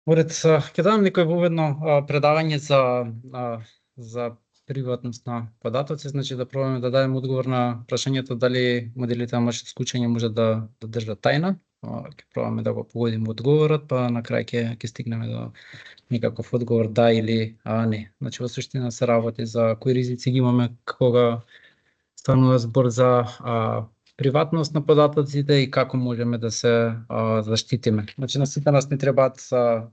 Оред, ќе дадам некој воведно предавање за приватност на податоци, значи да пробаме да дадем одговор на прашањето дали моделите на машинско учење може да држат тајна. Ќе пробаме да го погодиме одговорот, па на крај ќе стигнеме до некаков одговор да или не. Значи во суштина се работи за кои ризици ги имаме кога станува збор за приватност на податоците и како можеме да се заштитиме. Значи на сите нас не требаат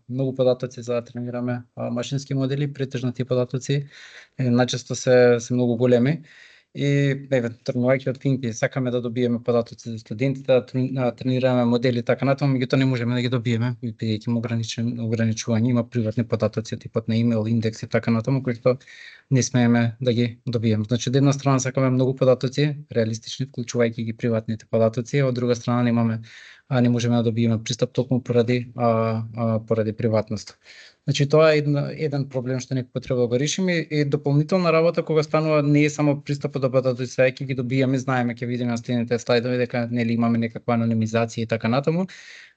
многу податоци за да тренираме машински модели, претежно тие податоци најчесто се многу големи. И тренувајќи од финки, сакаме да добиеме податоци за студентите, да тренираме модели така натаму, меѓутоа не можеме да ги добиеме бидејќи има ограничување, има приватни податоци типот на имейл, индекс и така натаму кои што не смееме да ги добиеме. Значи од една страна сакаме многу податоци, реалистични, вклучувајќи ги приватните податоци, а од друга страна не можеме да добиеме пристап токму поради приватноста. Значи тоа е еден проблем што некако треба да го решиме и дополнителна работа кога станува не е само пристапот до податоци, ќе ги добиеме, знаеме, ќе видиме на следните слайдови дека нели имаме некаква анонимизација и така натаму.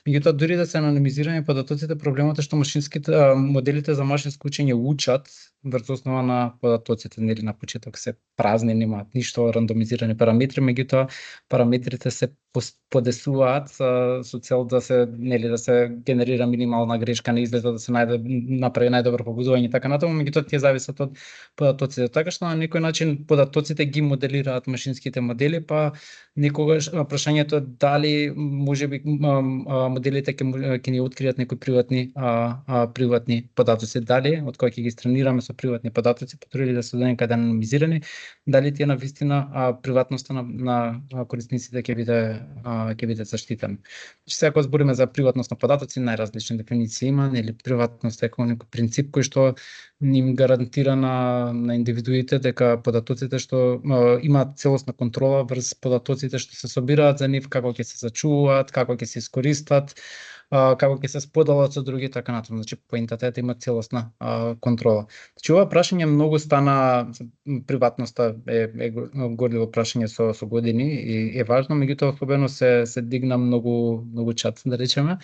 Меѓутоа дури да се анонимизирани податоците, проблемот е што моделите за машинско учење учат врз основа на податоците, нели на почеток се празни, немаат ништо рандомизирани параметри, меѓутоа параметрите се подесуваат со цел да се генерира минимална грешка на излезот, да се направи најдобро погодување и така натаму, меѓутоа тие зависат од податоците. Така што на некој начин податоците ги моделираат машинските модели, па некогаш прашањето е дали можеби моделите ќе ни откријат некои приватни податоци, дали од кои ќе ги тренираме со приватни податоци, потруди да се донекаде анонимизирани, дали тие навистина приватноста на корисниците ќе биде заштитена. Сега кога збориме за приватност на податоци, најразлични дефиниции има, нели приватност е некој принцип кој што ним гарантира на индивидуите дека податоците што имаат целосна контрола врз податоците што се собираат за нив, како ќе се зачувуваат, како ќе се искористат, како ќе се споделат со други така натаму. Значи поентата е да има целосна контрола. Значи ова прашање многу стана, приватноста е горливо прашање со години и е важно, меѓутоа особено се дигна многу чат, да речеме.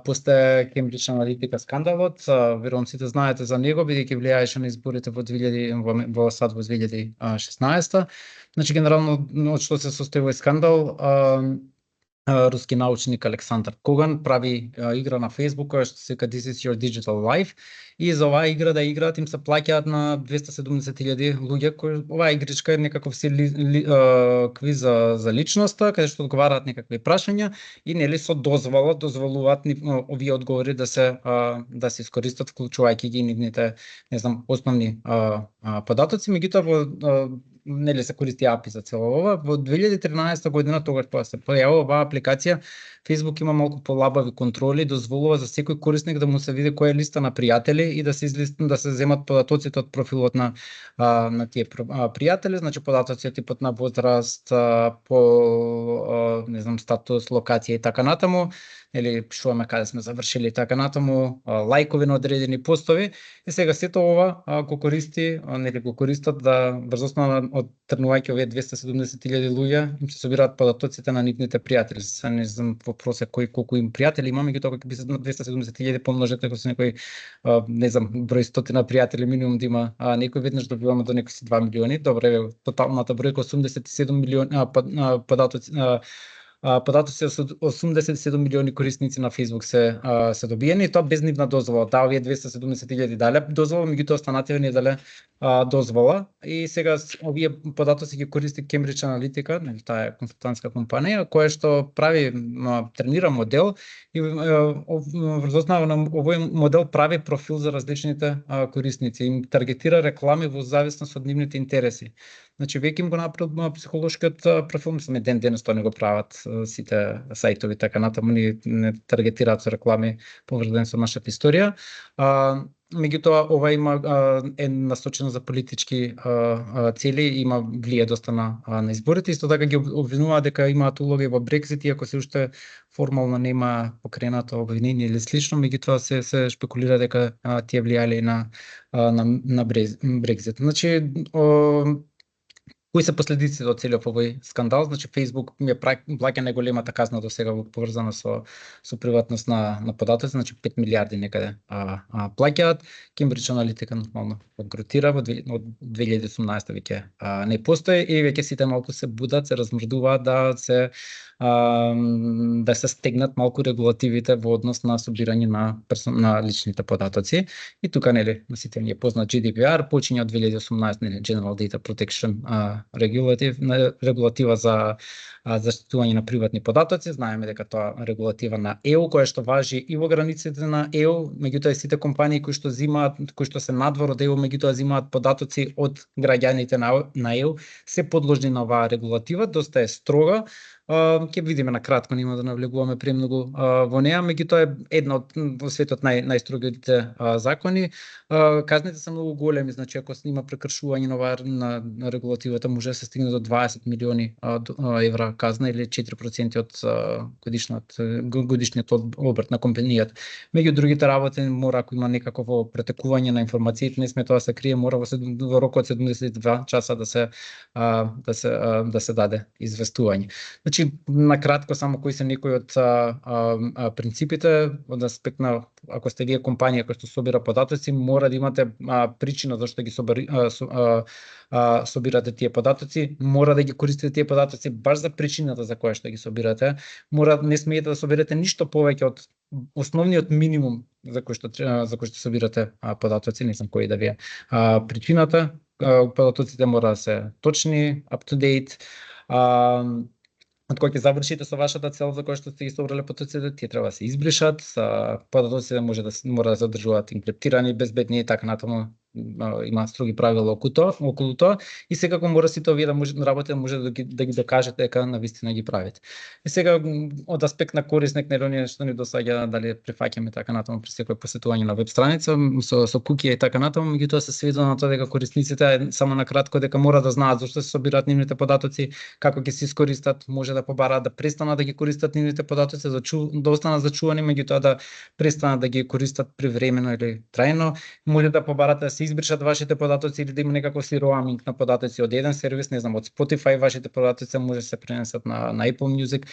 После Кембридж Аналитика скандалот, верувам сите знаете за него, бидејќи влијаеше на изборите во САД во 2016. Значи генерално од што се состои овој скандал, руски научник Александр Коган прави игра на Facebook која што се вика This is your digital life, и за оваа игра да играат им се плаќаат на 270.000 луѓе, кои оваа игричка е некаков квиз за личноста, каде што одговараат некакви прашања и нели со дозволуваат овие одговори да се искористат, вклучувајќи ги нивните основни податоци, меѓутоа нели се користи API за цело ова. Во 2013 година, тогаш кога се појавува оваа апликација, Facebook има малку полабави контроли, дозволува за секој корисник да му се види која е листа на пријатели и да се земат податоците од профилот на тие пријатели, значи податоци типот на возраст, пол, статус, локација и така натаму, или пишуваме каде сме завршили и така натаму, лајкови на одредени постови, и сега сето ова го користат да врз основа од тренувајќи овие 270.000 луѓе им се собираат податоците на нивните пријатели. Се не знам въпрос е колку им пријатели има, меѓутоа кога би се 270.000 помножете со некој број стотина пријатели минимум да има, некој веднаш добиваме до некои 2 милиони. Добре, тоталната бројка 87 милиони податоци со 87 милиони корисници на Facebook се добиени, и тоа без нивна дозвола. Да, овие 270.000 дале дозвола, меѓутоа останативе не дале дозвола, и сега овие податоци ги користи Cambridge Analytica, нели таа е консултантска компанија која што тренира модел и врз основа на овој модел прави профил за различните корисници, им таргетира реклами во зависност од нивните интереси. Значи веќе им го направил психолошкиот профил, мислам ден денес тоа не го прават сите сајтови така натаму, не таргетираат со реклами поврзани со нашата историја. Меѓутоа ова е насочено за политички цели и има влие доста на изборите. Исто така ги обвинуваат дека имаат улога и во Брекзит, иако се уште формално нема покренато обвинение или слично, меѓутоа се шпекулира дека тие влијале на Брекзит. Значи Кои се последиците од целиот овој скандал? Значи Facebook ми плаќа најголемата казна до сега поврзана со приватност на податоци, значи 5 милиарди некаде плаќаат. Cambridge Analytica нормално банкротира од 2018 веќе не постои и веќе сите малку се будат, се размрдуваат да се стегнат малку регулативите во однос на собирање на личните податоци. И тука нели на сите ни е познат GDPR, почиња од 2018, нели General Data Protection регулатива за заштитување на приватни податоци. Знаеме дека тоа регулатива на ЕУ која што важи и во границите на ЕУ, меѓутоа сите компании кои што се надвор од ЕУ, меѓутоа земаат податоци од граѓаните на ЕУ, се подложни на оваа регулатива, доста е строга. Ќе видиме на кратко, нема да навлегуваме премногу во неа, меѓутоа е една од во светот најстрогите закони. Казните се многу големи, значи ако се има прекршување на регулативата може да се стигне до 20 милиони евра казна или 4% од годишниот обрт на компанијата. Меѓу другите работи мора, ако има некакво претекување на информациите, не сме тоа се крие, мора во рок од 72 часа да се даде известување. Значи, на кратко само кои се некои од принципите од аспект на ако сте вие компанија која што собира податоци, мора да имате причина зашто ги собирате тие податоци, мора да ги користите тие податоци баш за причината за која што ги собирате. Не смеете да соберете ништо повеќе од основниот минимум за кој што собирате податоци, не знам кој да ви е причината. Податоците мора да се точни, up to date. Од кога ќе завршите со вашата цел за која што сте ги собрале податоците, тие треба да се избришат, податоците мора да се одржуваат инкриптирани, безбедни и така натаму. Има строги правила околу тоа и секако мора сите овие да може да ги докажете дека навистина ги правите. И сега од аспект на корисник, нели што ни досаѓа дали прифаќаме така натаму при секој посетување на веб страница со кукија и така натаму, меѓутоа се сведува на тоа дека корисниците само на кратко дека мора да знаат зашто се собираат нивните податоци, како ќе се искористат, може да побараат да престанат да ги користат нивните податоци, да останат зачувани, меѓутоа да престанат да ги користат привремено или трајно, може да побараат да се избришат вашите податоци или да има некаков си роаминг на податоци од еден сервис, не знам, од Spotify вашите податоци може да се пренесат на Apple Music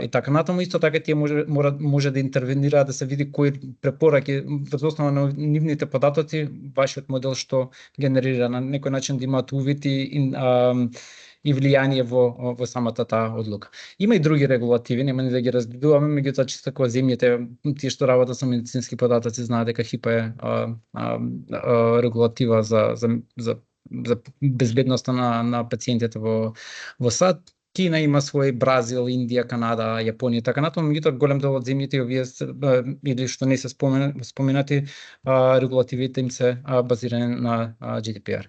и така натаму. Исто така тие може да интервенираат да се види кои препораки врз основа на нивните податоци вашиот модел што генерира на некој начин да имаат увид и влијание во самата таа одлука. Има и други регулативи, нема ни да ги разгледуваме, меѓутоа чисто кога земјите тие што работат со медицински податоци знаат дека ХИПА е регулатива за безбедноста на пациентите во САД. Кина има свој, Бразил, Индија, Канада, Јапонија, така натаму, меѓутоа голем дел од земјите овие или што не се споменати регулативите им се базирани на GDPR.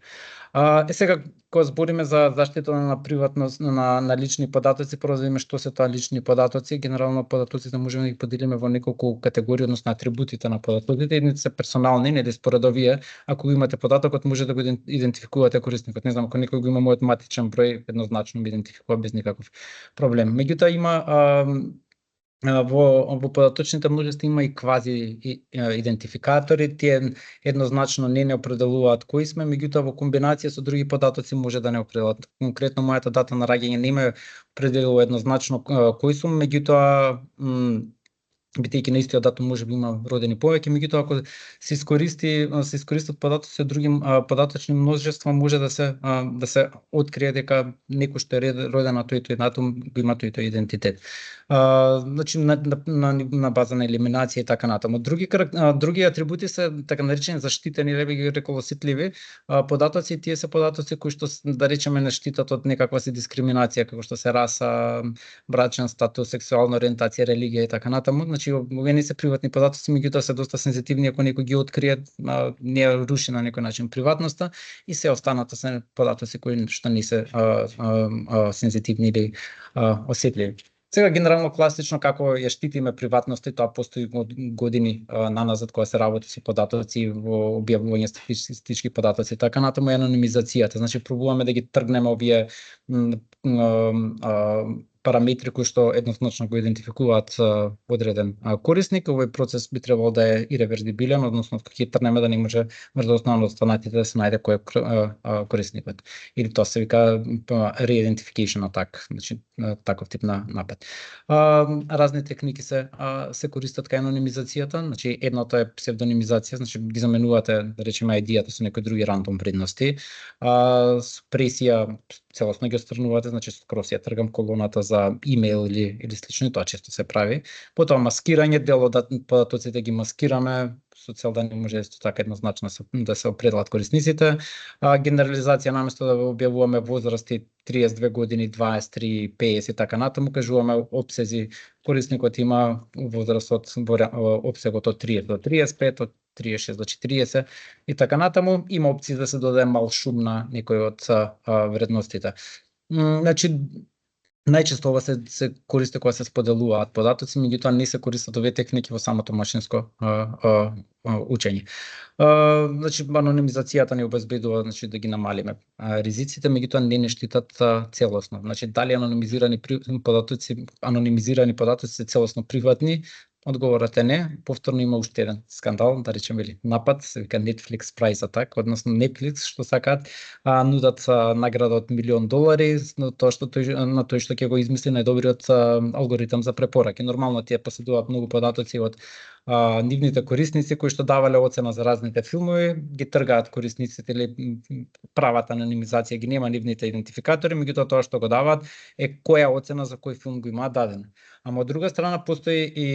Сега кога збориме за заштита на приватност на лични податоци, прво да видиме што се тоа лични податоци. Генерално податоците можеме да ги поделиме во неколку категории, односно атрибутите на податоците. Едните се персонални, нели според овие, ако имате податокот може да го идентификувате корисникот. Не знам, ако некој го има мојот матичен број, еднозначно ми идентификува без никаков проблем. Меѓутоа има во податочните множества има и квази идентификатори, тие еднозначно не определуваат кои сме, меѓутоа во комбинација со други податоци може да не определат. Конкретно мојата дата на раѓање не ме определува еднозначно кои сум, меѓутоа бидејќи на истиот датум може би има родени повеќе, меѓутоа ако се искористат податоци од други податочни множества, може да се открие дека некој што е роден на тој датум го има тој идентитет. Значи на база на елиминација и така натаму. Други атрибути се така наречени заштитени, или би ги рекол осетливи податоци. Тие се податоци кои што да речеме не штитат од некаква си дискриминација, како што се раса, брачен статус, сексуална ориентација, религија и така натаму. Значи овие не се приватни податоци, меѓутоа се доста сензитивни, ако некој ги открие, не руши на некој начин приватноста, и се останата се податоци кои што не се сензитивни или осетливи. Сега генерално класично како ја штитиме приватноста, и тоа постои од години наназад кога се работи со податоци во објавување статистички податоци, така натаму е анонимизацијата. Значи пробуваме да ги тргнеме овие параметри кои што еднозначно го идентификуваат одреден корисник. Овој процес би требало да е иреверзибилен, односно кога ќе трнеме да не може врз основа на останатите да се најде кој е корисникот. Или тоа се вика re-identification attack, значи таков тип на напад. Разни техники се користат кај анонимизацијата, значи едното е псевдонимизација, значи ги заменувате, да речеме, ID-ата со некои други рандом вредности. Супресија целосно ги отстранувате, значи скроз ја тргам колоната за имейл или слично, тоа често се прави. Потоа маскирање, дел од податоците ги маскираме со цел да не може исто така еднозначно да се определат корисниците. Генерализација, наместо да објавуваме возрасти 32 години, 23, 50 и така натаму, кажуваме опсези, корисникот има возраст од опсегот од 30 до 35, од 36 до 40 и така натаму. Има опции да се додаде мал шум на некој од вредностите. Значи, најчесто ова се користи кога се споделуваат податоци, меѓутоа не се користат овие техники во самото машинско учење. Значи, анонимизацијата не обезбедува, значи, да ги намалиме ризиците, меѓутоа не штитат целосно. Значи, дали анонимизирани податоци се целосно приватни? Одговорот е не. Повторно има уште еден скандал, да речеме, или напад, се вика Netflix Price Attack, односно Netflix што сакаат нудат награда од $1,000,000 на тоа што ќе го измисли најдобриот алгоритам за препораки. Нормално тие поседуваат многу податоци од нивните корисници кои што давале оцена за разните филмови, ги тргаат корисниците или прават анонимизација, ги нема нивните идентификатори, меѓутоа тоа што го даваат е која оцена за кој филм го имаат дадена. Ама од друга страна постои и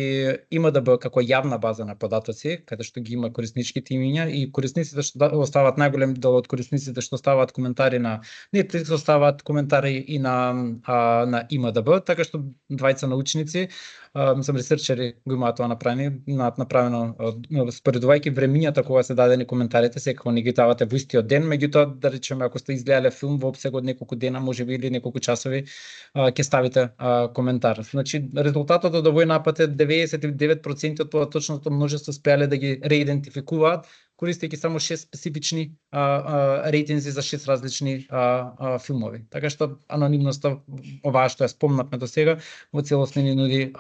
ИМДБ како јавна база на податоци, каде што ги има корисничките имиња и корисниците што оставаат, најголем дел од корисниците што оставаат коментари на Netflix, оставаат коментари и на ИМДБ, така што двајца научници, мислам ресерчери го имаат тоа направено споредувајќи времињата кога се дадени коментарите, секако не ги давате во истиот ден, меѓутоа да речеме ако сте изгледале филм во опсег од неколку дена, можеби или неколку часови, ќе ставите коментар. Значи резултатот од овој напад е 99% од податочното множество спеале да ги реидентификуваат, користејќи само 6 специфични рейтинзи за 6 различни филмови. Така што анонимноста, оваа што ја спомнавме до сега, во целост ни нуди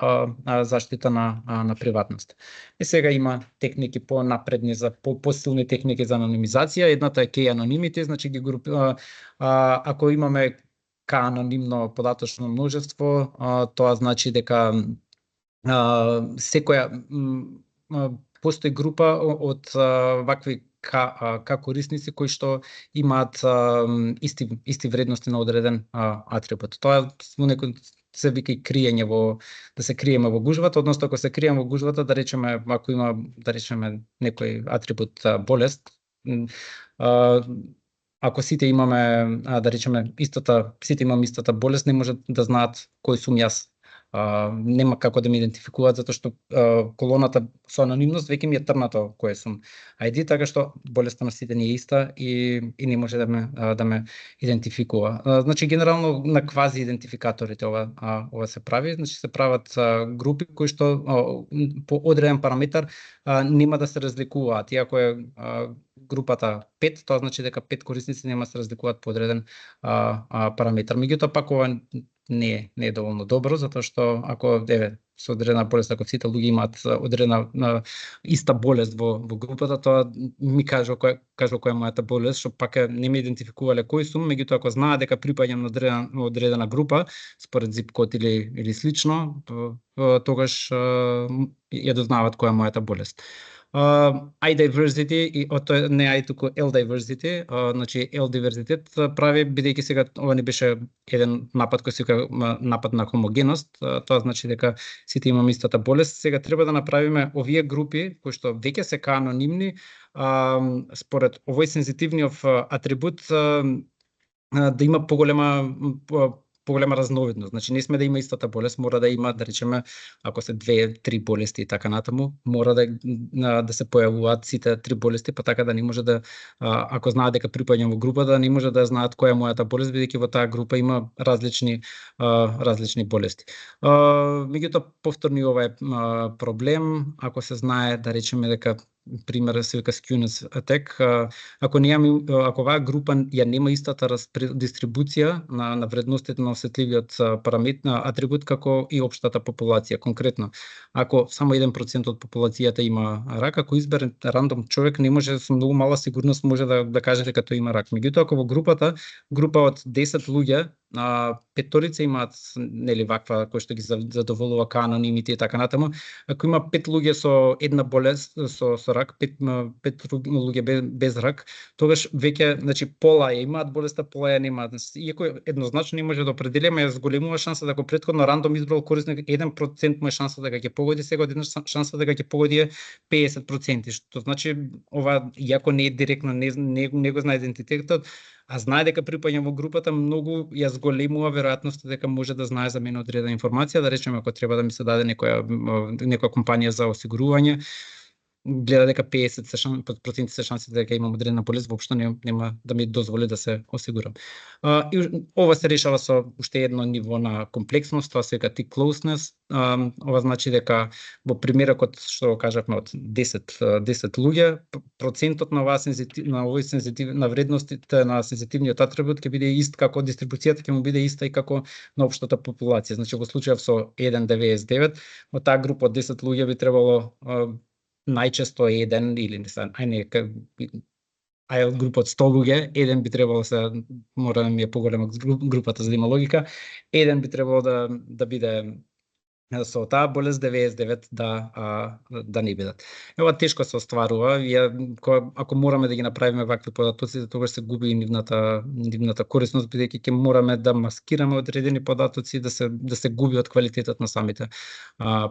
заштита на приватност. И сега има техники понапредни за посилни техники за анонимизација. Едната е K-anonymity, значи ги ако имаме K-анонимно податочно множество, тоа значи дека секоја постои група од вакви K корисници кои што имаат исти вредности на одреден атрибут. Тоа во некој се вика и криење да се криеме во гужвата, односно ако се криеме во гужвата, да речеме ако има некој атрибут болест, ако сите имаме да речеме сите имаме истата болест, не може да знаат кој сум јас. Нема како да ме идентификуваат затоа што колоната со анонимност веќе ми е трнато кој сум ID, така што болеста на сите не е иста и не може да ме идентификува. Значи генерално на квази идентификаторите ова се прави, значи се прават групи кои што по одреден параметар нема да се разликуваат. Иако е групата 5, тоа значи дека 5 корисници нема да се разликуваат по одреден параметар. Меѓутоа пак ова не е доволно добро, затоа што ако со одредена болест, ако сите луѓе имаат одредена иста болест во групата, тоа ми кажува која е мојата болест, што пак не ме идентификувале кој сум, меѓутоа ако знаат дека припаѓам на одредена група според zip код или слично, тогаш ја дознаваат која е мојата болест. iDiversity и не I туку L-diversity, значи L-диверзитет прави, бидејќи сега ова не беше еден напад кој се вика напад на хомогеност, тоа значи дека сите имаме истата болест. Сега треба да направиме овие групи кои што веќе се анонимни, според овој сензитивниот атрибут да има поголема разновидност. Значи не сме да има истата болест, мора да има, да речеме, ако се 2-3 болести и така натаму, мора да се појавуваат сите 3 болести, па така да не може да, ако знаат дека припаѓам во група, да не може да знаат која е мојата болест, бидејќи во таа група има различни болести. Меѓутоа повторно ова е проблем, ако се знае, да речеме дека пример се вика skewness attack. Ако оваа група ја нема истата дистрибуција на вредностите на осетливиот атрибут како и општата популација. Конкретно, ако само 1% од популацијата има рак, ако избере рандом човек, не може со многу мала сигурност може да каже дека тој има рак. Меѓутоа, ако во група од 10 луѓе, петорица имаат нели ваква кој што ги задоволува анонимите и така натаму. Ако има 5 луѓе со една болест со рак, 5 луѓе без рак, тогаш веќе значи пола ја имаат болеста, пола ја немаат. Иако еднозначно не може да определиме, зголемува шанса дека претходно рандом избрал корисник 1% му е шанса дека ќе погоди, сега одеднаш шанса дека ќе погоди е 50%, што значи ова иако не е директно не го знае идентитетот, а знае дека припаѓа во групата, многу ја зголемува веројатноста дека може да знае за мене одредена информација, да речеме ако треба да ми се даде некоја компанија за осигурување, гледа дека 50% се шансите дека имам одредена болест, воопшто нема да ми дозволи да се осигурам. И ова се решава со уште едно ниво на комплексност, тоа се вика tick closeness. Ова значи дека во примерот што го кажавме од 10 луѓе, процентот на на вредностите на сензитивниот атрибут ќе биде ист како дистрибуцијата ќе му биде иста и како на општата популација. Значи во случајов со 1,99 во таа група од 10 луѓе би требало најчесто еден или од група од 100 луѓе, еден би требало мора да ми е поголема групата за да има логика, еден би требало да биде со таа болест, 99 да не бидат. Ова тешко се остварува, ако мораме да ги направиме вакви податоци, тогаш се губи и нивната корисност, бидејќи ќе мораме да маскираме одредени податоци, да се губи од квалитетот на самите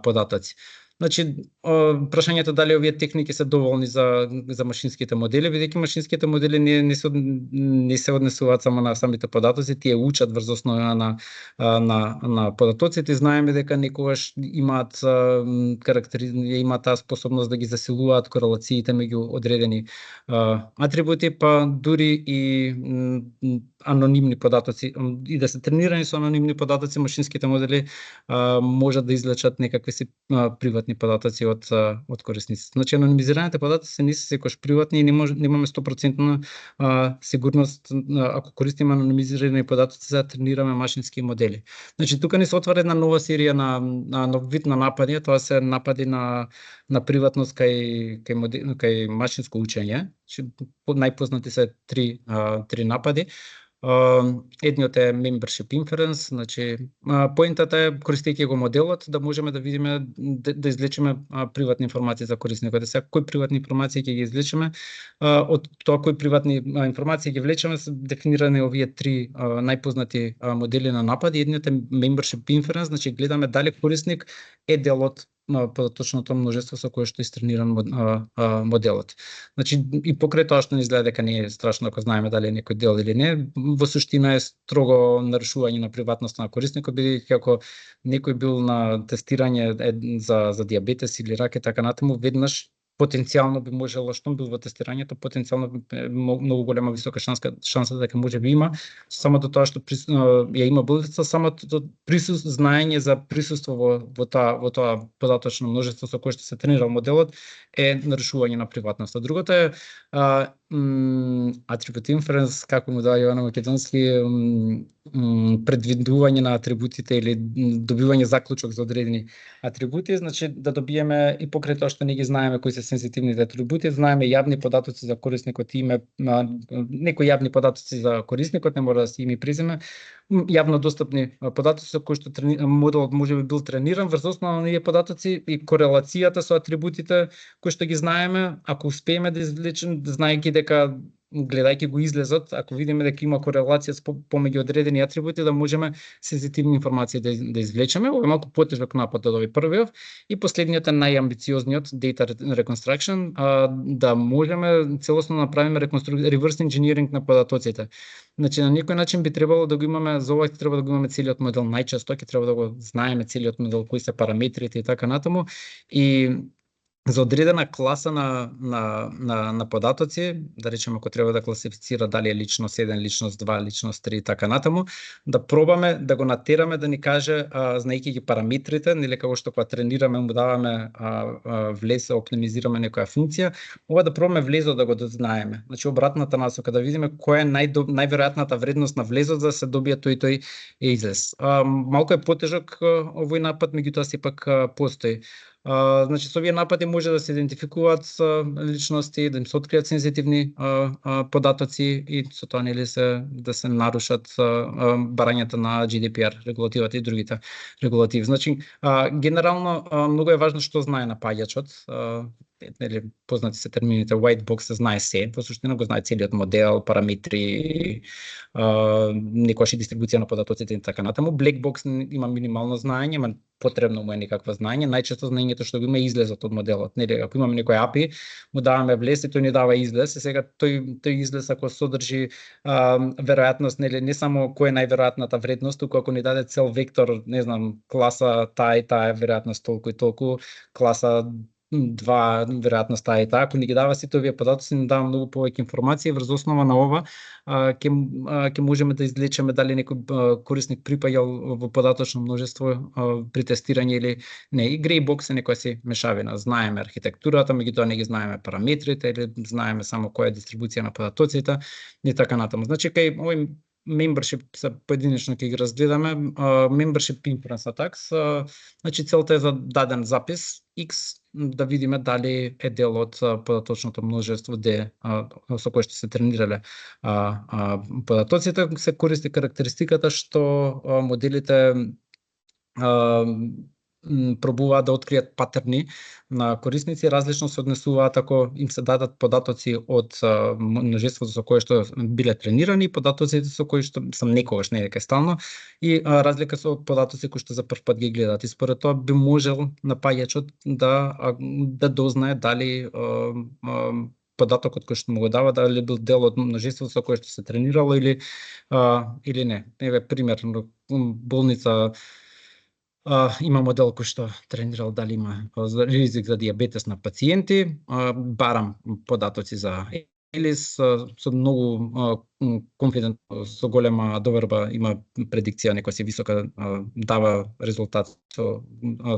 податоци. Значи, прашањето дали овие техники се доволни за машинските модели, бидејќи машинските модели не се однесуваат само на самите податоци, тие учат врз основа на податоците. Знаеме дека некогаш имаат таа способност да ги засилуваат корелациите меѓу одредени атрибути, па дури и анонимни податоци и да се тренирани со анонимни податоци, машинските модели можат да излечат некакви си приватни податоци од корисниците. Значи анонимизираните податоци не се секојаш приватни и немаме 100% сигурност ако користиме анонимизирани податоци за да тренираме машински модели. Значи тука ни се отвара една нова серија на нов вид на напади, тоа се напади на приватност кај машинско учење. Најпознати се три напади. Едниот е membership inference, значи поентата е користејќи го моделот да можеме да видиме да извлечеме приватни информации за корисникот. Сега кои приватни информации ќе ги извлечеме, од тоа кои приватни информации ги влечеме се дефинирани овие три најпознати модели на напади. Едниот е membership inference, значи гледаме дали корисник е дел од податочното множество со кое што е истрениран моделот. Значи и покрај тоа што не изгледа дека не е страшно ако знаеме дали е некој дел или не, во суштина е строго нарушување на приватноста на корисникот, бидејќи ако некој бил на тестирање за дијабетес или рак и така натаму, веднаш потенцијално би можело, што бил во тестирањето, потенцијално многу голема висока шанса дека може би има, самото тоа што ја има болеста, самото знаење за присуство во тоа податочно множество со кое што се тренирал моделот е нарушување на приватноста. Другото е attribute inference, како му даја на македонски, предвидување на атрибутите или добивање заклучок за одредени атрибути, значи да добиеме и покрај тоа што не ги знаеме кои се сензитивните атрибути, знаеме јавни податоци за корисникот, име, некои јавни податоци за корисникот, не мора да се име и презиме, јавно достапни податоци со кои што моделот може би бил трениран врз основа на овие податоци и корелацијата со атрибутите кои што ги знаеме, ако успееме да извлечеме, знаејќи дека гледајќи го излезот, ако видиме дека има корелација помеѓу одредени атрибути, да можеме сензитивни информации да извлечеме. Ова е малку потежок напад од овој првиот и последниот е најамбициозниот data reconstruction, да можеме целосно направиме reverse engineering на податоците. Значи на некој начин би требало да го имаме, за ова треба да го имаме целиот модел, најчесто ќе треба да го знаеме целиот модел, кои се параметрите и така натаму, и за одредена класа на податоци, да речеме ако треба да класифицира дали е личност 1, личност 2, личност 3 и така натаму, да пробаме да го натераме да ни каже, знаејќи ги параметрите, нели како што кога тренираме му даваме влез, оптимизираме некоја функција, ова да пробаме влезот да го дознаеме. Значи обратната насока, да видиме која е најверојатната вредност на влезот за да се добие тој излез. Малку е потежок овој напад, меѓутоа сепак постои. Значи со овие напади може да се идентификуваат личности, да им се откријат сензитивни податоци и со тоа нели да се нарушат барањата на GDPR регулативата и другите регулативи. Значи генерално многу е важно што знае напаѓачот. Нели познати се термините white box, се знае се, во суштина го знае целиот модел, параметри, некојаш и дистрибуција на податоците и така натаму. Black box има минимално знаење, ама потребно му е некакво знаење. Најчесто знаењето што го има е излезот од моделот. Нели ако имаме некој API, му даваме влез и тој ни дава излез, и сега тој излез ако содржи веројатност, нели не само која е најверојатната вредност, туку ако ни даде цел вектор, не знам, класа таа и таа е веројатност толку и толку, класа 2 веројатност таа и таа, ако ни ги дава сите овие податоци, ни дава многу повеќе информација и врз основа на ова ќе можеме да извлечеме дали некој корисник припаѓал во податочно множество при тестирање или не. И grey box е некоја си мешавина. Знаеме архитектурата, меѓутоа не ги знаеме параметрите или знаеме само која е дистрибуција на податоците и така натаму. Значи кај овој membership се поединечно ќе ги разгледаме. Membership inference attacks, значи целта е за даден запис X да видиме дали е дел од податочното множество D со кое што се тренирале податоците. Се користи карактеристиката што моделите пробуваат да откријат патерни на корисници, различно се однесуваат ако им се дадат податоци од множеството со кое што биле тренирани, податоците со кои што се некогаш, не дека стално, и разлика со податоци кои што за прв пат ги гледаат. И според тоа би можел напаѓачот да дознае дали податокот кој што му го дава дали бил дел од множеството со кое што се тренирало или не. Еве пример, болница има модел кој што тренирал дали има ризик за дијабетес на пациенти, барам податоци за Елис со многу конфидентно, со голема доверба, има предикција некоја си висока, дава резултат со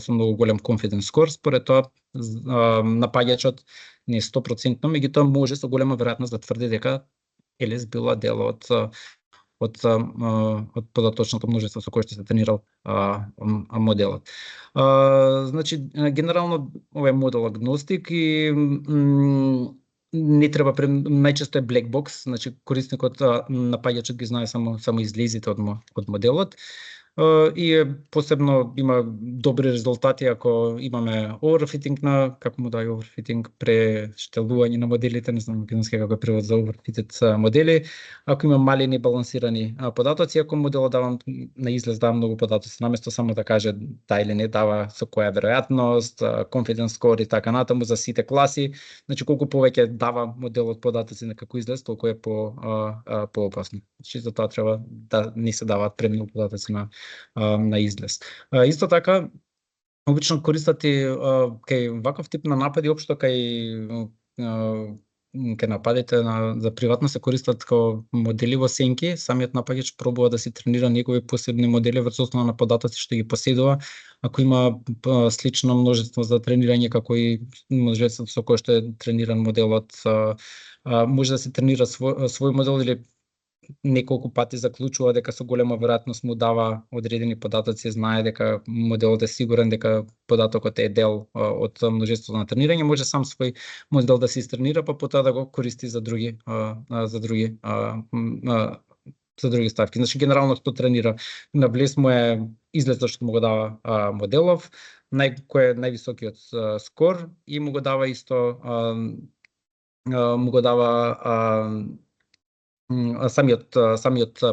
многу голем confidence score. Според тоа напаѓачот не е 100%, меѓутоа може со голема веројатност да тврди дека Елис била дел од податочното множество со кое што се тренирал моделот. Значи генерално ова е модел агностик и не треба најчесто е black box, значи корисникот напаѓачот ги знае само излезите од моделот. И посебно има добри резултати ако имаме overfitting како му дај overfitting, прештелување на моделите, не знам македонски како е превод за overfitted модели, ако има мали небалансирани податоци, ако моделот дава на излез дава многу податоци, наместо само да каже да или не дава со која веројатност, confidence score и така натаму за сите класи, значи колку повеќе дава моделот податоци на како излез, толку е поопасно. Значи за тоа треба да не се даваат премногу податоци на излез. Исто така, обично користат и кај ваков тип на напади, општо кај нападите за приватно се користат како модели во сенки. Самиот напаѓач пробува да си тренира негови посебни модели врз основа на податоци што ги поседува. Ако има слично множество за тренирање како и множеството со кое што е трениран моделот, може да се тренира свој модел или неколку пати заклучува дека со голема веројатност му дава одредени податоци, знае дека моделот е сигурен дека податокот е дел од множеството на тренирање, може сам свој модел да се истренира, па потоа да го користи за други ставки. Значи генерално што тренира на влез му е излезот што му го дава моделов, кој е највисокиот скор и му го дава исто самиот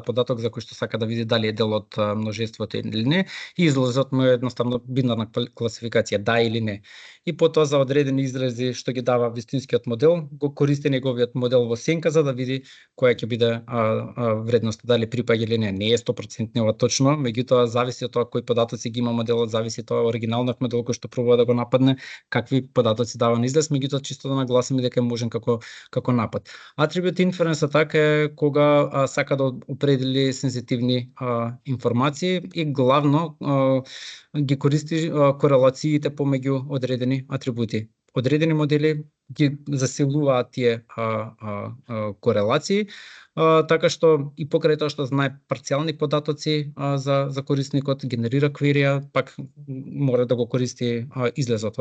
податок за кој што сака да види дали е дел од множеството или не, и излезот му е едноставно бинарна класификација да или не. И потоа за одредени изрази што ги дава вистинскиот модел, го користи неговиот модел во сенка за да види која ќе биде вредноста, дали припаѓа или не. Не е 100% ова точно, меѓутоа зависи од тоа кои податоци ги има моделот, зависи тоа оригиналниот модел кој што пробува да го нападне, какви податоци дава на излез, меѓутоа чисто да нагласиме дека е можен како напад. Атрибут inference атака е кога сака да определи сензитивни информации и главно ги користи корелациите помеѓу одредени атрибути. Одредени модели ги засилуваат тие корелации, така што и покрај тоа што знае парцијални податоци за корисникот, генерира кверија, пак мора да го користи излезот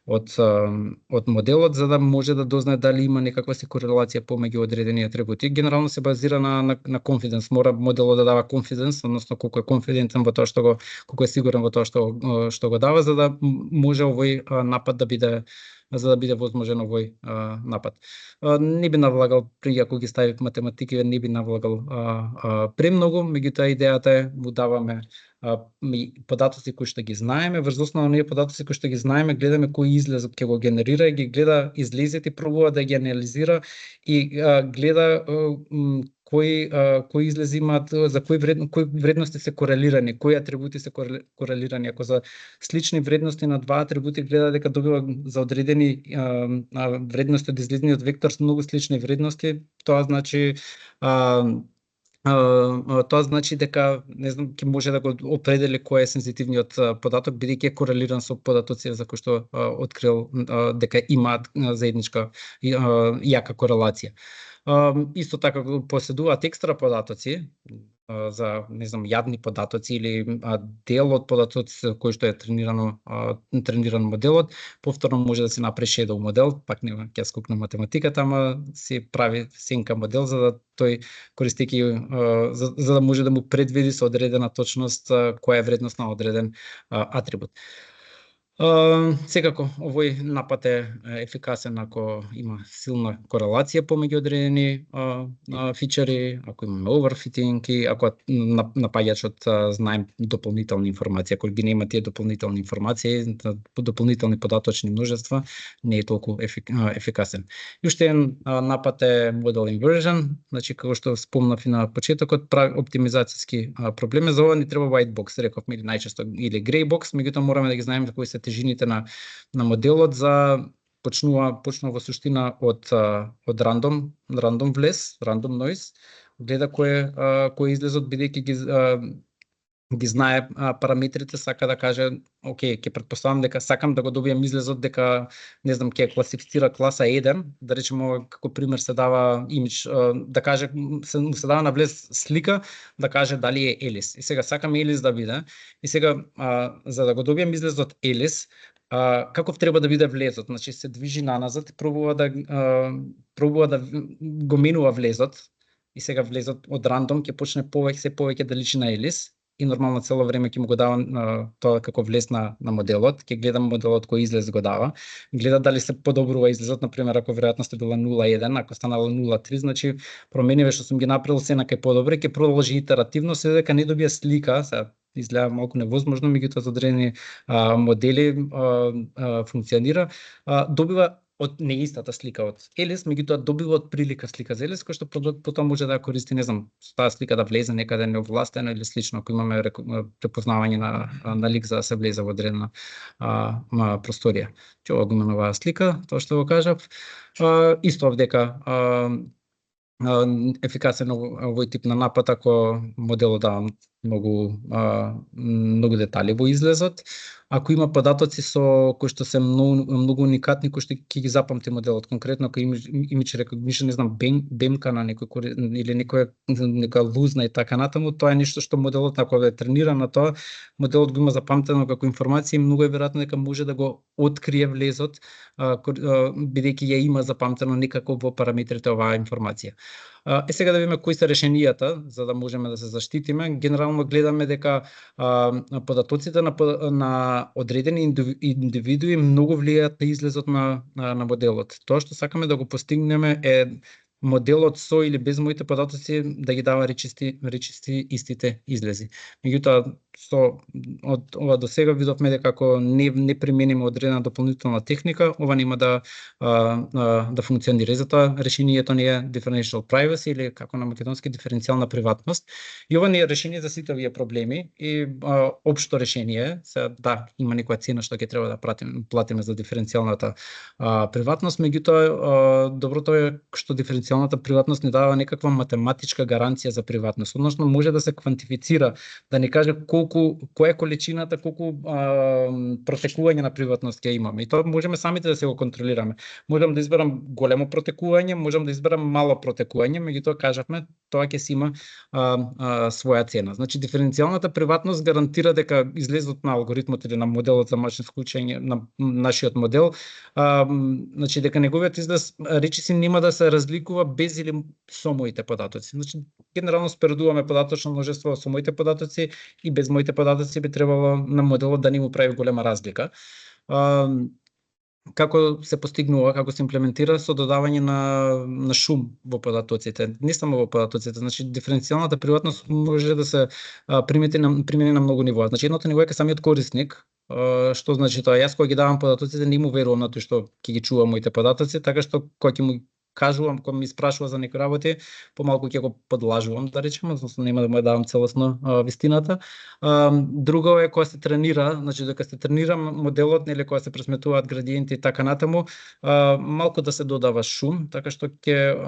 од моделот за да може да дознае дали има некаква си корелација помеѓу одредени атрибути. Генерално се базира на confidence, мора моделот да дава confidence, односно колку е конфидентен во тоа што колку е сигурен во тоа што го дава, за да може овој напад да биде возможен овој напад. Не би навлагал, ако ги стави математики, не би навлагал премногу, меѓутоа идејата е му даваме податоци кои што ги знаеме, врз основа на оние податоци кои што ги знаеме, гледаме кој излез ќе го генерира и ги гледа излезите и пробува да ги анализира и гледа кои излези имаат, за кои вредности се корелирани, кои атрибути се корелирани. Ако за слични вредности на два атрибути гледа дека добива за одредени вредности од излезниот вектор с многу слични вредности, тоа значи дека не знам ќе може да го определи кој е сензитивниот податок, бидејќи е корелиран со податоци за кои што открил дека имаат заедничка јака корелација. Исто така поседуваат екстра податоци за, не знам, јадни податоци или дел од податоци кој што е трениран моделот. Повторно може да се направи shadow модел, пак не ќе скокне математиката, ама се прави сенка модел за да тој користејќи за да може да му предвиди со одредена точност која е вредност на одреден атрибут. Секако, овој напад е ефикасен ако има силна корелација помеѓу одредени фичери, ако имаме overfitting и ако напаѓачот знае дополнителни информации. Ако ги нема тие дополнителни информации, дополнителни податочни множества, не е толку ефикасен. И уште еден напад е model inversion, значи како што спомнав и на почетокот, оптимизацијски проблеми. За ова ни треба white box, рековме, или најчесто или grey box, меѓутоа мораме да ги знаеме кои се тежините на моделот. За почнува во суштина од рандом влез, random noise, гледа кој излезот, бидејќи ги знае параметрите, сака да каже, окей, ќе претпоставам дека сакам да го добијам излезот дека, не знам, ќе класифицира класа 1, да речеме како пример се дава имидж, да каже се дава на влез слика, да каже дали е Елис. И сега сакам Елис да биде. И сега за да го добијам излезот Елис, каков треба да биде влезот? Значи се движи наназад и пробува да го менува влезот. И сега влезот од рандом ќе почне се повеќе да личи на Елис. И нормално цело време ќе му го дава тоа како влез на моделот, ќе гледам моделот кој излез го дава, гледа дали се подобрува излезот, например ако веројатноста била 0,1, ако станала 0,3, значи промениве што сум ги направил се на кај подобри, ќе продолжи итеративно се дека не добија слика, сега изгледа малку невозможно, меѓутоа за одредени модели функционира, добива од неистата слика од Елис, меѓутоа добива од прилика слика за Елис, кој што потоа може да ја користи, не знам, таа слика да влезе некаде неовластено или слично, ако имаме препознавање на лик за да се влезе во одредена просторија. Ќе ова го имаме оваа слика, тоа што го кажав. Исто дека ефикасен овој тип на напад ако моделот дава многу детали во излезот. Ако има податоци кои што се многу уникатни, кои што ќе ги запамти моделот, конкретно ако имидж recognition, не знам, бемка на некој или нека лузна и така натаму, тоа е нешто што моделот, ако е трениран на тоа, моделот го има запамтено како информација и многу е веројатно дека може да го открие влезот, бидејќи ја има запамтено некако во параметрите оваа информација. Сега да видиме кои се решенијата за да можеме да се заштитиме. Генерално гледаме дека податоците на одредени индивидуи многу влијаат на излезот на моделот. Тоа што сакаме да го постигнеме е моделот со или без моите податоци да ги дава речисти истите излези. Меѓутоа, од ова до сега видовме дека ако не примениме одредена дополнителна техника, ова нема да функционира. Затоа решението не е differential privacy или како на македонски диференцијална приватност. И ова не е решение за сите овие проблеми и општо решение се да има некоја цена што ќе треба да платиме за диференцијалната приватност, меѓутоа доброто е што диференцијалната приватност не дава некаква математичка гаранција за приватност, односно може да се квантифицира, да не каже која е количината, колку протекување на приватност ќе имаме. И тоа можеме самите да се го контролираме. Можам да изберам големо протекување, можам да изберам мало протекување, меѓутоа кажавме тоа ќе си има своја цена. Значи диференцијалната приватност гарантира дека излезот на алгоритмот или на моделот за машинско учење, на нашиот модел, значи дека неговиот излез речиси нема да се разликува без или со моите податоци. Значи генерално споредуваме податочно множество со моите податоци и без моите податоци би требало на моделот да не му прави голема разлика. Како се постигнува, како се имплементира со додавање на шум во податоците. Не само во податоците, значи диференцијалната приватност може да се примени на многу нивоа. Значи едното ниво е кај самиот корисник, што значи тоа јас кога ги давам податоците не му верувам на тоа што ќе ги чува моите податоци, така што кога ќе му кажувам, кога ми спрашува за некои работи, помалку ќе го подлажувам, да речеме, односно нема да му давам целосно вистината. Друго е кога се тренира, значи дека се тренира моделот, нели кога се пресметуваат градиенти и така натаму, малку да се додава шум, така што ќе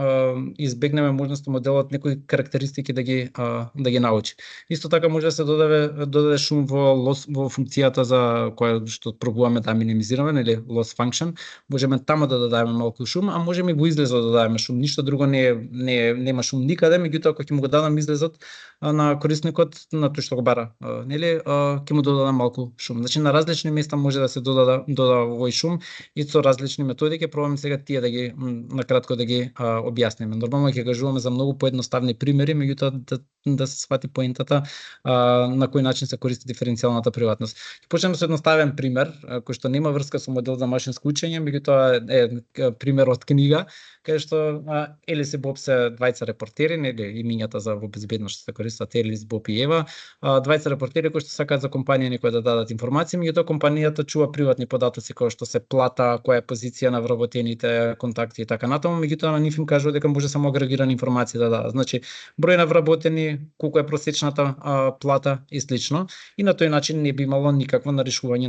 избегнеме можноста моделот некои карактеристики да ги научи. Исто така може да се додаде шум во функцијата за која што пробуваме да минимизираме, нели loss function, можеме таму да додадеме малку шум, а можеме и во излезот да дадеме шум. Ништо друго нема шум никаде, меѓутоа кога ќе му го дадам излезот на корисникот на тој што го бара, нели ќе му додадам малку шум. Значи на различни места може да се додава овој шум и со различни методи. Ќе пробаме сега тие да ги накратко да ги објасниме. Нормално ќе кажуваме за многу поедноставни примери, меѓутоа да се свати поентата на кој начин се користи диференцијалната приватност. Ќе почнеме со едноставен пример кој што нема врска со модел за машинско учење, меѓутоа е пример од книга, кај што Елис и Боб се двајца репортери, нели имињата за во безбедност што се користат Елис, Боб и Ева, двајца репортери кои што сакаат за компанија некој да дадат информации, меѓутоа компанијата чува приватни податоци кои што се плата, која е позиција на вработените, контакти и така натаму, меѓутоа на нив им кажува дека може само агрегирани информации да дадат. Значи број на вработени, колку е просечната плата и слично, и на тој начин не би имало никакво нарушување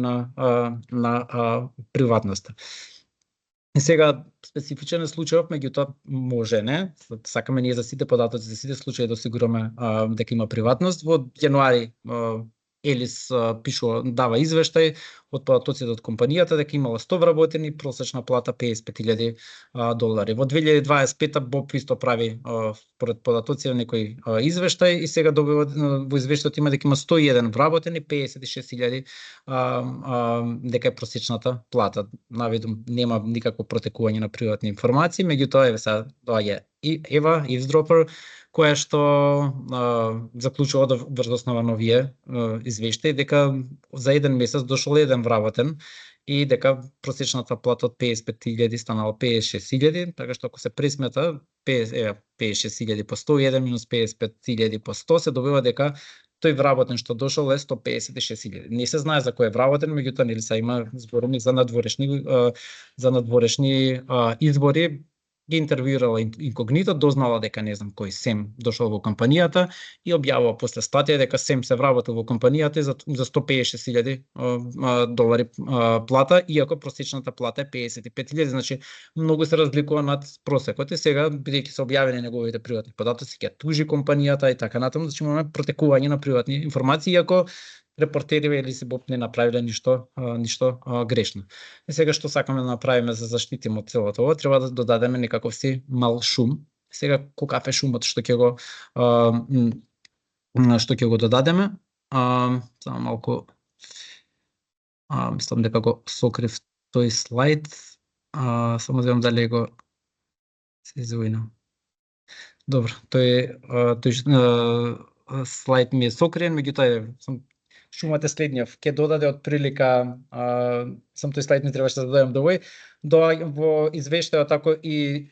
на приватноста. И сега специфичен е случајот, меѓутоа може не, сакаме ние за сите податоци, за сите случаи да осигураме дека има приватност. Во јануари Елис дава извештај од податоците од компанијата дека имала 100 вработени, просечна плата $55,000. Во 2025 Боб исто прави според податоци некој извештај и сега добива во извештајот има дека има 101 вработени, $56,000 дека е просечната плата. Наведум нема никакво протекување на приватни информации, меѓутоа еве сега доаѓа и Ева Eavesdropper, која што заклучува врз основа на овие извештаи дека за еден месец дошол еден вработен и дека просечната плата од 55,000 станала 56,000, така што ако се пресмета 56,000 по 101 минус 55,000 по 100 се добива дека тој вработен што дошол е 156,000. Не се знае за кој е вработен, меѓутоа нели се има зборови за надворешни избори. Ги интервјуирала инкогнито, дознала дека не знам кој Сем дошол во компанијата и објавува после статија дека Сем се вработил во компанијата за $156,000 плата, иако просечната плата е 55,000, значи многу се разликува над просекот. И сега, бидејќи се објавени неговите приватни податоци, ќе тужи компанијата и така натаму, значи имаме протекување на приватни информации, иако репортериве или си Боб не направиле ништо грешно. И сега што сакаме да направиме за заштитиме од целото ова, треба да додадеме некаков си мал шум. Сега каков е шумот што ќе го додадеме? Само малку мислам дека го сокрив тој слайд. Само да дали го се извинам. Добро, тој слайд ми е сокриен, меѓутоа шумот е следниот. Ќе додаде од прилика, сам тој слайд не требаше да додадам во извештајот, тако и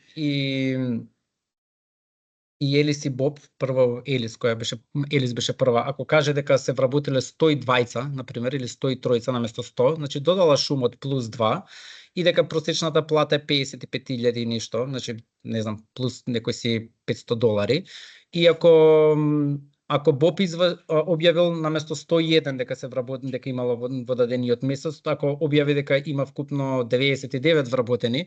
и Елис и Боб, прво Елис беше прва, ако каже дека се вработиле 102, например, или 103 наместо 100, значи додала шум од плюс 2 и дека просечната плата е 55.000 и нешто, значи не знам, плюс некои си $500. И ако Боб објавил наместо 101 дека се вработени, дека имало во дадениот месец, ако објави дека има вкупно 99 вработени,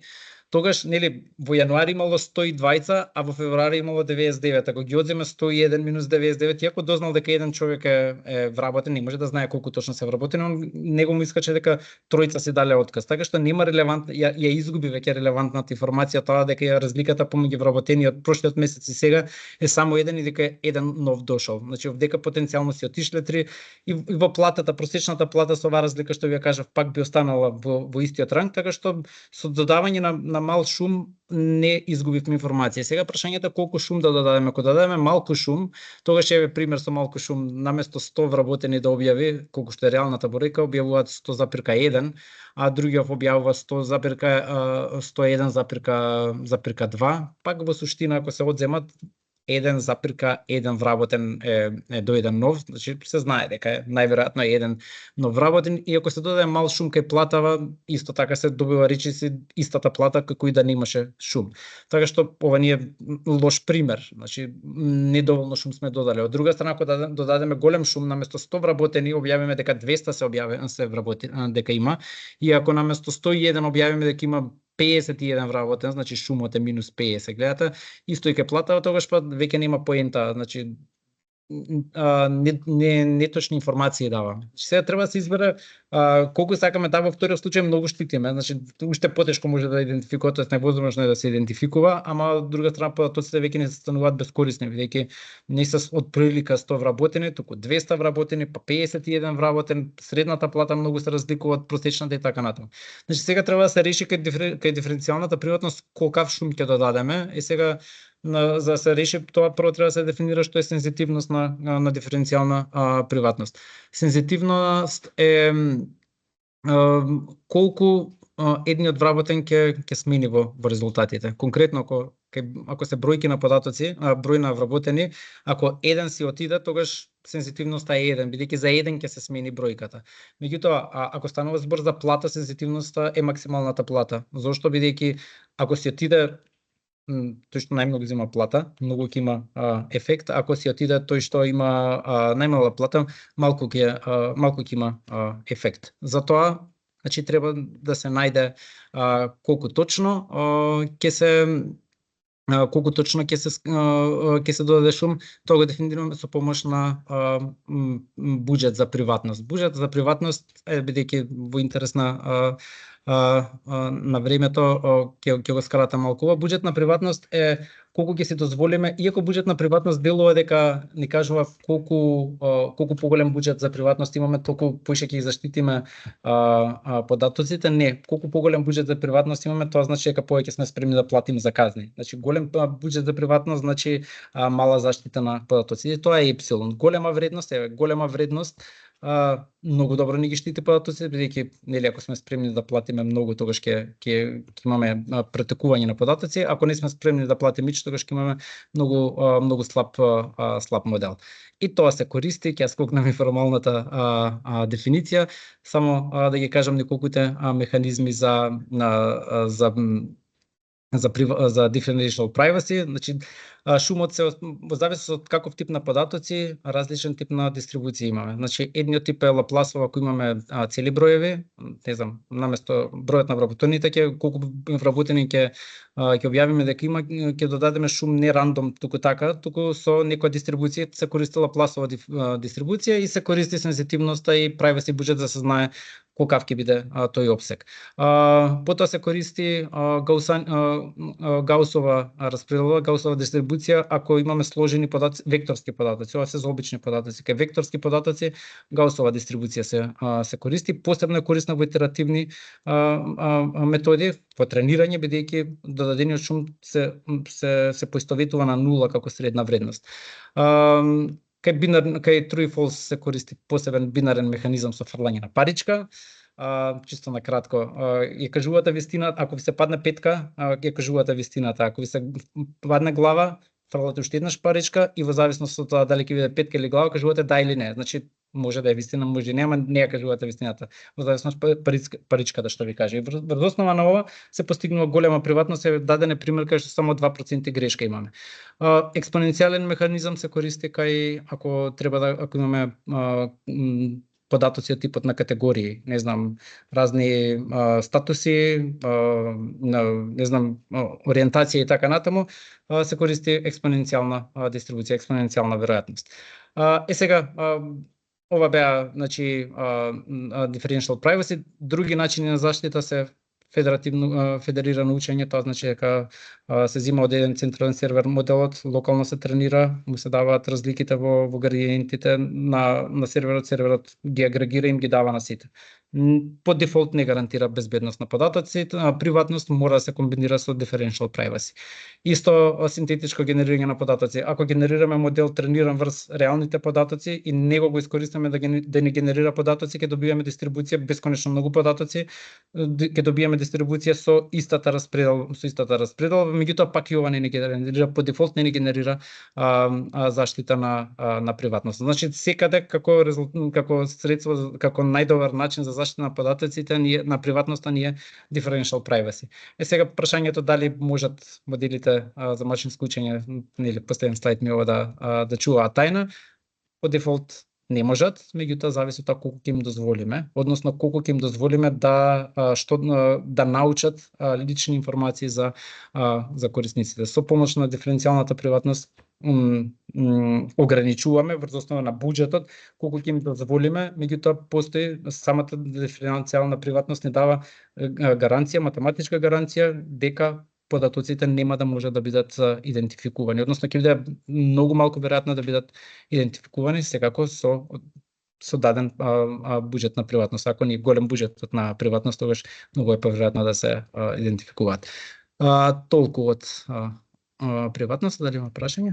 тогаш нели во јануари имало 120, а во февруари имало 99. Ако ги одземе 101 минус 99, иако дознал дека еден човек е вработен, не може да знае колку точно се вработени, он него му искаче дека тројца се дале отказ. Така што нема ја изгуби веќе релевантната информација тоа дека ја разликата помеѓу вработениот прошлиот месец и сега е само еден и дека еден нов дошол. Значи дека потенцијално си отишле 3 и во платата, просечната плата со оваа разлика што ви ја кажав пак би останала во истиот ранг, така што со додавање на мал шум не изгубивме информација. Сега прашањето е колку шум да додадеме. Ако додадеме малку шум, тогаш еве пример со малку шум, наместо 100 вработени да објави, колку што е реалната бројка, објавуваат 100,1, а другиот објавува 101,2, пак во суштина ако се одземат 1,1 вработен е до еден нов, значи се знае дека најверојатно е еден нов вработен, и ако се додаде мал шум кај платава, исто така се добива речиси истата плата како и да немаше шум. Така што ова не е лош пример, значи недоволно шум сме додале. Од друга страна, ако додадеме голем шум, наместо 100 вработени објавиме дека 200 се вработени дека има, и ако наместо 101 објавиме дека има 51 вработен, значи шумот е минус 50. Гледате, исто и ке платава, тогаш па веќе нема поента, значи неточни информации даваме. Сега треба да се избере колку сакаме да во вториот случај многу штитиме, значи уште потешко може да идентификувате, невозможно е да се идентификува, ама од друга страна податоците веќе не се стануваат безкорисни, бидејќи не се од прилика 100 вработени, туку 200 вработени, па 51 вработен, средната плата многу се разликува од просечната и така натаму. Значи сега треба да се реши кај диференцијалната приватност колкав шум ќе додадеме, и сега за да се реши тоа, прво треба да се дефинира што е сензитивност на диференцијална приватност. Сензитивност е колку едниот вработен ќе смени во резултатите. Конкретно ако се бројки на податоци, број на вработени, ако еден си отиде, тогаш сензитивноста е 1, бидејќи за еден ќе се смени бројката. Меѓутоа, ако станува збор за плата, сензитивноста е максималната плата. Зошто? Бидејќи ако си отиде тој што најмногу зема плата, многу ќе има ефект. Ако си отиде тој што има најмала плата, малку ќе има ефект. Затоа, значи треба да се најде колку точно ќе се додаде шум, тоа го дефинираме со помош на буџет за приватност. Буџет за приватност е, бидејќи во интерес на времето ќе го скратам малку. Буџет на приватност е колку ќе си дозволиме, иако буџет на приватност делува дека ни кажува колку поголем буџет за приватност имаме, толку поише ќе ги заштитиме податоците. Не, колку поголем буџет за приватност имаме, тоа значи дека повеќе сме спремни да платиме за казни. Значи голем буџет за приватност значи мала заштита на податоците. Тоа е епсилон. Голема вредност многу добро ни ги штити податоците, бидејќи нели ако сме спремни да платиме многу, тогаш ќе имаме претекување на податоци. Ако не сме спремни да платиме, тогаш ќе имаме многу слаб модел. И тоа се користи, ќе скокнеме формалната дефиниција, само да ги кажам неколкуте механизми за differential privacy. Значи шумот се во зависност од каков тип на податоци, различен тип на дистрибуција имаме. Значи едниот тип е Лапласова, ако имаме цели броеви, не знам, наместо бројот на вработените колку вработени ќе објавиме дека има, ќе додадеме шум не рандом, туку со некоја дистрибуција се користи Лапласова дистрибуција и се користи сензитивноста и privacy буџет за да се знае колкав ќе биде тој опсег. Потоа се користи Гаусова распределба, Гаусова дистрибуција ако имаме сложени податоци, векторски податоци. Ова се за обични податоци. Кај векторски податоци Гаусова дистрибуција се користи. Посебно е корисна во итеративни методи, во тренирање, бидејќи додадениот шум се поистоветува на 0 како средна вредност. Кај true и false се користи посебен бинарен механизам со фрлање на паричка. Чисто на кратко, ја кажувате вистина, ако ви се падне петка, ја кажувате вистината, ако ви се падне глава, фрлате уште еднаш паричка и во зависност од тоа дали ќе биде петка или глава, кажувате да или не. Значи може да е вистина, може и нема, не ја кажувате вистината. Во зависност паричката што ви каже. И врз основа на ова се постигнува голема приватност, е даден пример кај што само 2% грешка имаме. Експоненцијален механизам се користи кај ако имаме податоци од типот на категории, не знам, разни статуси, не знам, ориентација и така натаму, се користи експоненцијална дистрибуција, експоненцијална веројатност. Сега, ова беа, значи, differential privacy. Други начини на заштита се федерирано учење, тоа значи дека се зема од еден централен сервер моделот, локално се тренира, му се даваат разликите во градиентите на серверот ги агрегира и им ги дава на сите. По дефолт не гарантира безбедност на податоците, приватност мора да се комбинира со differential privacy. Исто синтетичко генерирање на податоци. Ако генерираме модел трениран врз реалните податоци и него го искористиме да ни генерира податоци, ќе добиеме дистрибуција бесконечно многу податоци, ќе добиеме дистрибуција со истата распредел, меѓутоа пак и ова не ни генерира по дефолт, не ни генерира заштита на приватност. Значи секаде како средство, како најдобар начин за заштита на податоците на приватноста ни е differential privacy. Сега прашањето дали можат моделите за машинско учење, нели последен слайд ми ова да чуваат тајна, по дефолт не можат, меѓутоа зависи од тоа колку ќе им дозволиме, односно колку ќе им дозволиме да научат лични информации за корисниците. Со помош на диференцијалната приватност ограничуваме врз основа на буџетот колку ќе им дозволиме, меѓутоа постои самата диференцијална приватност не дава гаранција, математичка гаранција дека податоците нема да може да бидат идентификувани, односно ќе биде многу малку веројатно да бидат идентификувани, секако со даден буџет на приватност. Ако ни голем буџетот на приватност, тогаш многу е поверојатно да се идентификуваат. Толку од приватност, дали има прашање?